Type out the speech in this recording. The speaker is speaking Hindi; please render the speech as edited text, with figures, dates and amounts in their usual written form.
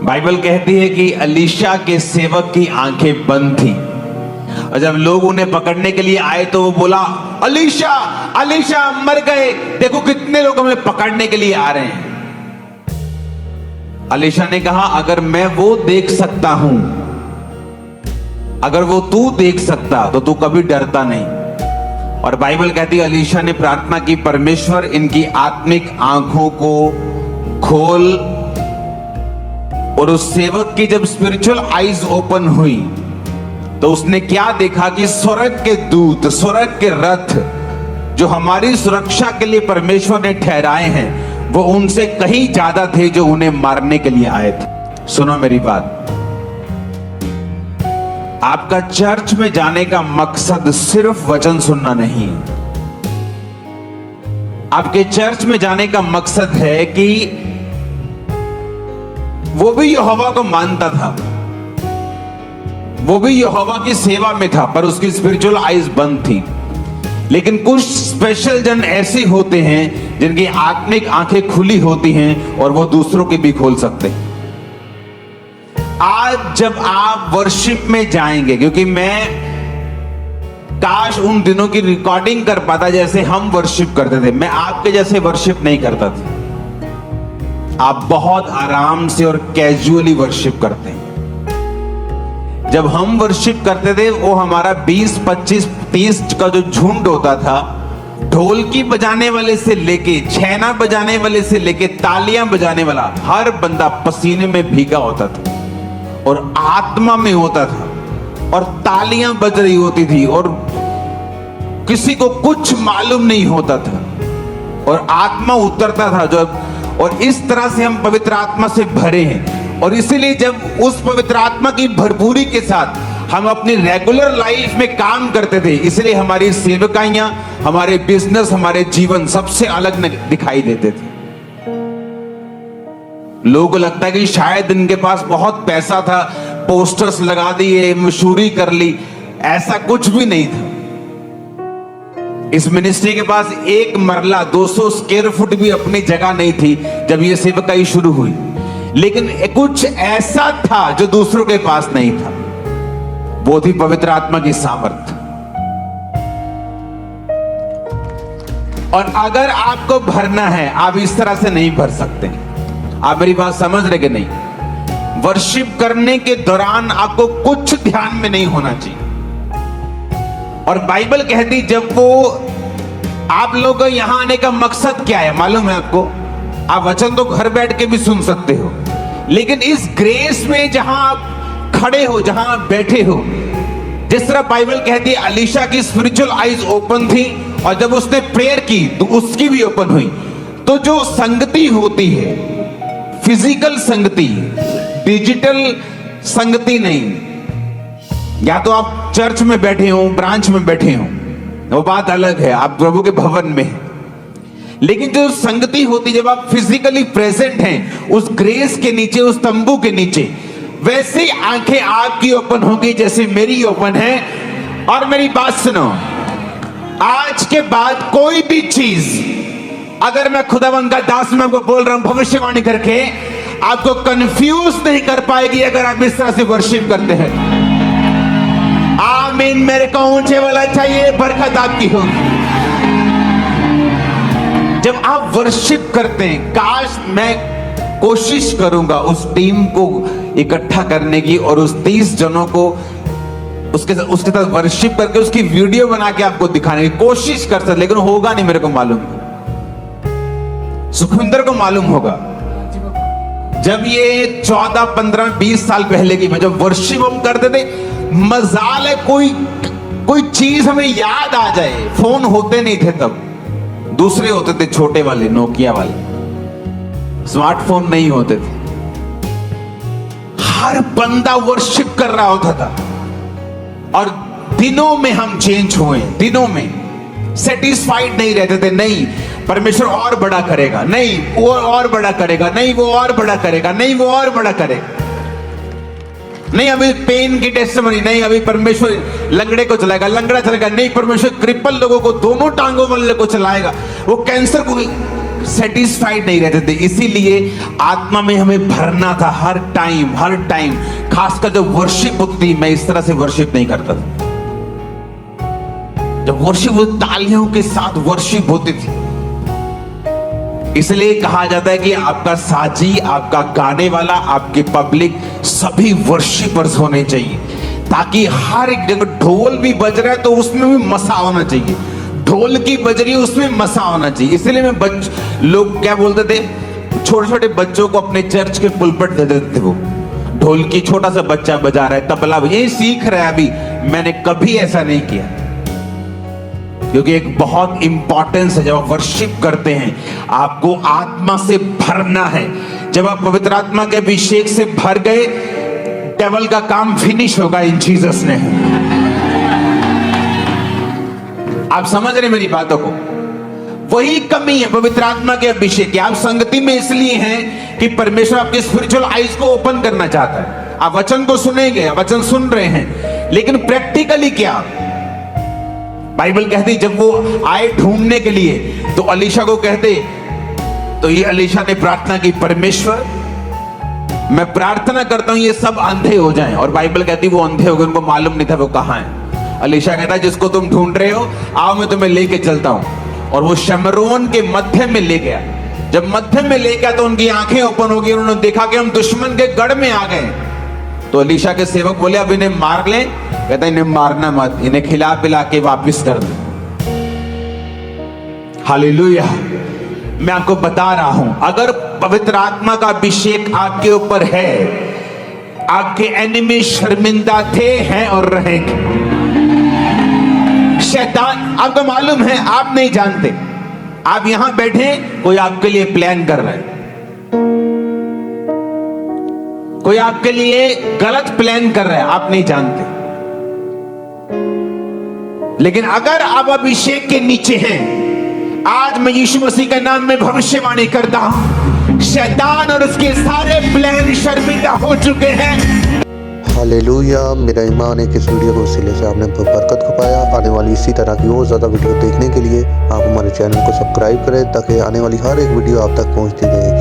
बाइबल कहती है कि अलीशा के सेवक की आंखें बंद थी और जब लोग उन्हें पकड़ने के लिए आए तो वो बोला, अलीशा अलीशा मर गए, देखो कितने लोग हमें पकड़ने के लिए आ रहे हैं। अलीशा ने कहा, अगर मैं वो देख सकता हूं, अगर वो तू देख सकता तो तू कभी डरता नहीं। और बाइबल कहती है अलीशा ने प्रार्थना की, परमेश्वर इनकी आत्मिक आंखों को खोल। और उस सेवक की जब स्पिरिचुअल आईज ओपन हुई तो उसने क्या देखा कि स्वर्ग के दूत, स्वर्ग के रथ जो हमारी सुरक्षा के लिए परमेश्वर ने ठहराए हैं वो उनसे कहीं ज्यादा थे जो उन्हें मारने के लिए आए थे। सुनो मेरी बात, आपका चर्च में जाने का मकसद सिर्फ वचन सुनना नहीं है। आपके चर्च में जाने का मकसद है कि वो भी यहोवा को मानता था, वो भी यहोवा की सेवा में था, पर उसकी स्पिरिचुअल आईज बंद थी। लेकिन कुछ स्पेशल जन ऐसे होते हैं जिनकी आत्मिक आंखें खुली होती हैं और वो दूसरों की भी खोल सकते हैं। आज जब आप वर्शिप में जाएंगे, क्योंकि मैं काश उन दिनों की रिकॉर्डिंग कर पाता जैसे हम वर्शिप करते थे। मैं आपके जैसे वर्शिप नहीं करता था। आप बहुत आराम से और कैजुअली वर्शिप करते हैं। जब हम वर्शिप करते थे वो हमारा 20, 25, 30 का जो झुंड होता था, ढोलकी बजाने वाले से लेके छैना बजाने वाले से लेके तालियां बजाने वाला, हर बंदा पसीने में भीगा होता था और आत्मा में होता था और तालियां बज रही होती थी और किसी को कुछ मालूम नहीं होता था और आत्मा उतरता था जब। और इस तरह से हम पवित्र आत्मा से भरे हैं और इसीलिए जब उस पवित्र आत्मा की भरपूरी के साथ हम अपनी रेगुलर लाइफ में काम करते थे, इसलिए हमारी सेवकाइयां, हमारे बिजनेस, हमारे जीवन सबसे अलग दिखाई देते थे। लोगों को लगता है कि शायद इनके पास बहुत पैसा था, पोस्टर्स लगा दिए, मशहूरी कर ली। ऐसा कुछ भी नहीं था। इस मिनिस्ट्री के पास एक मरला 200 स्क्वायर फुट भी अपनी जगह नहीं थी जब ये सेवकाई शुरू हुई, लेकिन कुछ ऐसा था जो दूसरों के पास नहीं था, वो थी पवित्र आत्मा की सामर्थ। और अगर आपको भरना है, आप इस तरह से नहीं भर सकते। आप मेरी बात समझ रहे कि नहीं? वर्शिप करने के दौरान आपको कुछ ध्यान में नहीं होना चाहिए। और बाइबल कहती, जब वो आप लोग यहां आने का मकसद क्या है मालूम है आपको? आप वचन तो घर बैठ के भी सुन सकते हो, लेकिन इस ग्रेस में जहां आप खड़े हो, जहां आप बैठे हो, जिस तरह बाइबल कहती है अलीशा की स्पिरिचुअल आईज ओपन थी और जब उसने प्रेयर की तो उसकी भी ओपन हुई। तो जो संगति होती है, फिजिकल संगति, डिजिटल संगति नहीं। या तो आप चर्च में बैठे हो, ब्रांच में बैठे हो, वो बात अलग है, आप प्रभु के भवन में हैं। लेकिन जो संगति होती, जब आप फिजिकली प्रेजेंट हैं उस ग्रेस के नीचे, उस तंबू के नीचे, वैसे ही आंखें आपकी ओपन होगी जैसे मेरी ओपन है। और मेरी बात सुनो, आज के बाद कोई भी चीज, अगर मैं खुदावंद का दास में आपको बोल रहा हूं भविष्यवाणी करके, आपको कंफ्यूज नहीं कर पाएगी अगर आप इस तरह से वर्शिप करते हैं। आमीन। मेरे को ऊंचे वाला चाहिए, बरकत आपकी होगी। जब आप वर्शिप करते हैं, काश मैं कोशिश करूंगा उस टीम को इकट्ठा करने की और उस 30 जनों को उसके साथ वर्शिप करके उसकी वीडियो बना के आपको दिखाने की कोशिश कर सकते, लेकिन होगा नहीं। मेरे को मालूम है, सुखविंदर को मालूम होगा। जब ये 14, 15, 20 साल पहले की जब वर्शिप हम करते थे, मजाल है कोई चीज हमें याद आ जाए। फोन होते नहीं थे तब, दूसरे होते थे, छोटे वाले, नोकिया वाले, स्मार्टफोन नहीं होते थे। हर बंदा वर्शिप कर रहा होता था और दिनों में हम चेंज हुए, दिनों में सेटिस्फाइड नहीं रहते थे। नहीं, परमेश्वर और बड़ा करेगा, नहीं वो और बड़ा करेगा, नहीं वो और बड़ा करेगा, नहीं वो और बड़ा करेगा, नहीं अभी पेन की टेस्टिमनी, नहीं अभी परमेश्वर लंगड़े को चलाएगा, लंगड़ा चलाएगा, नहीं परमेश्वर क्रिपल लोगों को, दोनों टांगों वाले को चलाएगा, वो कैंसर को सेटिस्फाइड नहीं रहते थे, इसीलिए आत्मा में हमें भरना था हर टाइम। खासकर जब वर्शिप होती, मैं इस तरह से वर्शिप नहीं करता था। जब वर्शिप तालियों के साथ वर्शिप होती थी, इसलिए कहा जाता है कि आपका साजी, आपका गाने वाला, आपके पब्लिक सभी वर्शिपर्स होने चाहिए, ताकि हर एक जगह ढोल भी बज रहा है तो उसमें भी मसा होना चाहिए, ढोल की बज रही है उसमें मसा होना चाहिए। इसलिए मैं लोग क्या बोलते थे, छोटे छोटे बच्चों को अपने चर्च के पुलपट दे देते थे, वो ढोल की छोटा सा बच्चा बजा रहा है, तबला ये सीख रहा है अभी। मैंने कभी ऐसा नहीं किया, क्योंकि एक बहुत इंपॉर्टेंस है, जब आप वर्शिप करते हैं आपको आत्मा से भरना है। जब आप पवित्र आत्मा के अभिषेक से भर गए, डेविल का काम फिनिश होगा इन जीसस ने। आप समझ रहे मेरी बातों को? वही कमी है पवित्र आत्मा के अभिषेक की। आप संगति में इसलिए हैं कि परमेश्वर आपके स्पिरिचुअल आईज को ओपन करना चाहता है। आप वचन को सुनेंगे, वचन सुन रहे हैं, लेकिन प्रैक्टिकली क्या? बाइबल कहती जब वो आए ढूंढने के लिए तो अलीशा को कहते, तो ये अलीशा ने प्रार्थना की, परमेश्वर मैं प्रार्थना करता हूं ये सब अंधे हो जाएं। और बाइबल कहती वो अंधे हो गए, उनको मालूम नहीं था वो कहां है। अलीशा कहता जिसको तुम ढूंढ रहे हो आओ मैं तुम्हें लेके चलता हूं। और वो शमरोन के मध्य में ले गया। जब मध्य में ले गया तो उनकी आंखें ओपन हो गई, उन्होंने देखा कि हम दुश्मन के गढ़ में आ गए। तो अलीशा के सेवक बोले अब इन्हें मार लें। कहता इन्हें मारना मत, इन्हें खिला पिला के वापिस कर दो। हालेलुया। मैं आपको बता रहा हूं, अगर पवित्र आत्मा का अभिषेक आपके ऊपर है, आपके एनिमी शर्मिंदा थे, हैं और रहेंगे। शैतान, आपको मालूम है, आप नहीं जानते, आप यहां बैठे, कोई आपके लिए प्लान कर रहा है, कोई आपके लिए गलत प्लान कर रहा है, आप नहीं जानते। लेकिन अगर आप अभिषेक के नीचे हैं, आज मैं यीशु मसीह के नाम में भविष्यवाणी करता हूं, शैतान और उसके सारे प्लान शर्मिंदा हो चुके हैं। हालेलुया। मेरा ईमान है कि इस वीडियो को वसीले से आपने बरकत को पाया। आने वाली इसी तरह की और ज़्यादा वीडियो देखने के लिए आप हमारे चैनल को सब्सक्राइब करें, ताकि आने वाली हर एक वीडियो आप तक पहुंचती रहे।